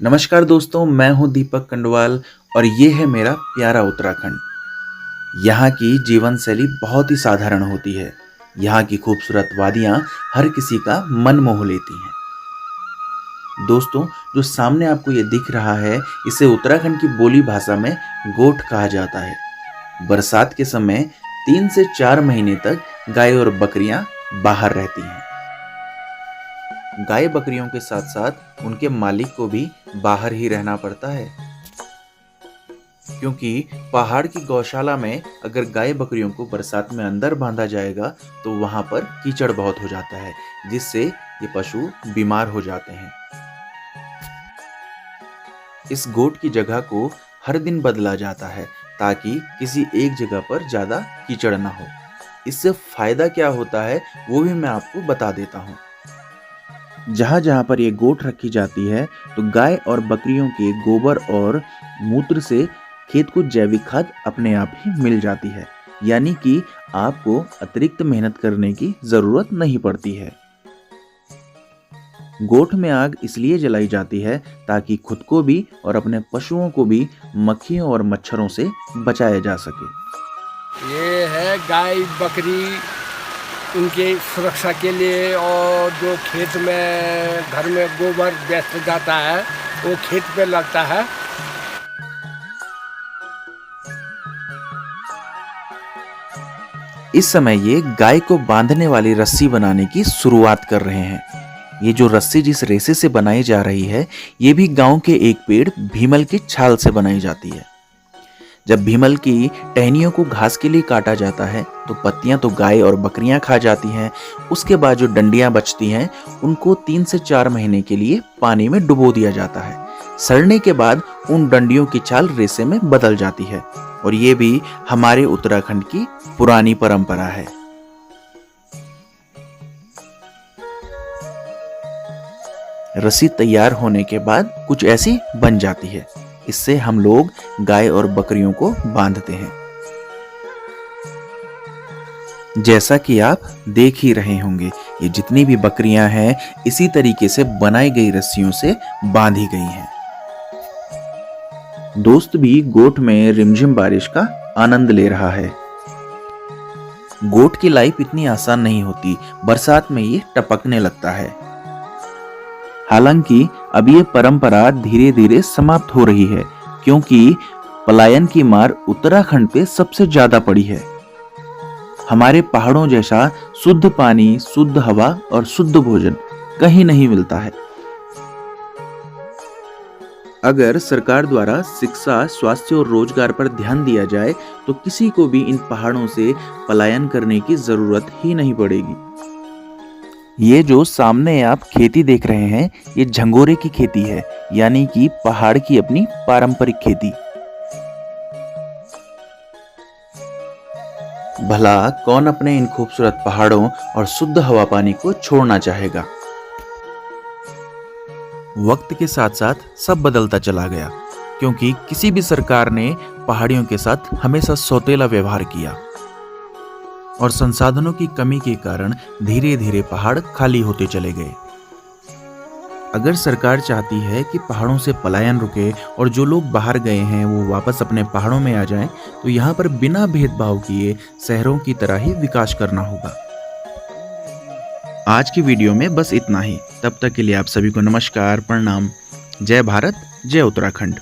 नमस्कार दोस्तों, मैं हूं दीपक कंडवाल और ये है मेरा प्यारा उत्तराखंड। यहाँ की जीवन शैली बहुत ही साधारण होती है। यहाँ की खूबसूरत वादियाँ हर किसी का मन मोह लेती हैं। दोस्तों, जो सामने आपको ये दिख रहा है, इसे उत्तराखंड की बोली भाषा में गोठ कहा जाता है। बरसात के समय 3 से 4 महीने तक गाय और बकरियां बाहर रहती हैं। गाय बकरियों के साथ साथ उनके मालिक को भी बाहर ही रहना पड़ता है, क्योंकि पहाड़ की गौशाला में अगर गाय बकरियों को बरसात में अंदर बांधा जाएगा तो वहां पर कीचड़ बहुत हो जाता है, जिससे ये पशु बीमार हो जाते हैं। इस गोठ की जगह को हर दिन बदला जाता है ताकि किसी एक जगह पर ज्यादा कीचड़ ना हो। इससे फायदा क्या होता है वो भी मैं आपको बता देता हूँ। जहाँ जहाँ पर ये गोठ रखी जाती है तो गाय और बकरियों के गोबर और मूत्र से खेत को जैविक खाद अपने आप ही मिल जाती है, यानी कि आपको अतिरिक्त मेहनत करने की जरूरत नहीं पड़ती है। गोठ में आग इसलिए जलाई जाती है ताकि खुद को भी और अपने पशुओं को भी मक्खियों और मच्छरों से बचाया जा सके। ये है गाय बकरी, उनकी सुरक्षा के लिए। और जो खेत में घर में गोबर बेच जाता है वो खेत पे लगता है। इस समय ये गाय को बांधने वाली रस्सी बनाने की शुरुआत कर रहे हैं। ये जो रस्सी जिस रेसे से बनाई जा रही है, ये भी गांव के एक पेड़ भीमल की छाल से बनाई जाती है। जब भीमल की टहनियों को घास के लिए काटा जाता है तो पत्तियां तो गाय और बकरियां खा जाती हैं। उसके बाद जो डंडियां बचती हैं उनको 3 से 4 महीने के लिए पानी में डुबो दिया जाता है। सड़ने के बाद उन डंडियों की छाल रेसे में बदल जाती है और ये भी हमारे उत्तराखंड की पुरानी परंपरा है। रस्सी तैयार होने के बाद कुछ ऐसी बन जाती है। इससे हम लोग गाय और बकरियों को बांधते हैं। जैसा कि आप देख ही रहे होंगे, ये जितनी भी बकरियां हैं इसी तरीके से बनाई गई रस्सियों से बांधी गई हैं। दोस्त भी गोठ में रिमझिम बारिश का आनंद ले रहा है। गोठ की लाइफ इतनी आसान नहीं होती, बरसात में ये टपकने लगता है। हालांकि अब ये परंपरा धीरे धीरे समाप्त हो रही है, क्योंकि पलायन की मार उत्तराखंड पे सबसे ज्यादा पड़ी है। हमारे पहाड़ों जैसा शुद्ध पानी, शुद्ध हवा और शुद्ध भोजन कहीं नहीं मिलता है। अगर सरकार द्वारा शिक्षा, स्वास्थ्य और रोजगार पर ध्यान दिया जाए तो किसी को भी इन पहाड़ों से पलायन करने की जरूरत ही नहीं पड़ेगी। ये जो सामने आप खेती देख रहे हैं, ये झंगोरे की खेती है, यानी कि पहाड़ की अपनी पारंपरिक खेती। भला कौन अपने इन खूबसूरत पहाड़ों और शुद्ध हवा पानी को छोड़ना चाहेगा। वक्त के साथ साथ सब बदलता चला गया, क्योंकि किसी भी सरकार ने पहाड़ियों के साथ हमेशा सौतेला व्यवहार किया और संसाधनों की कमी के कारण धीरे धीरे पहाड़ खाली होते चले गए। अगर सरकार चाहती है कि पहाड़ों से पलायन रुके और जो लोग बाहर गए हैं वो वापस अपने पहाड़ों में आ जाएं, तो यहाँ पर बिना भेदभाव किए शहरों की तरह ही विकास करना होगा। आज की वीडियो में बस इतना ही। तब तक के लिए आप सभी को नमस्कार, प्रणाम, जय भारत, जय उत्तराखंड।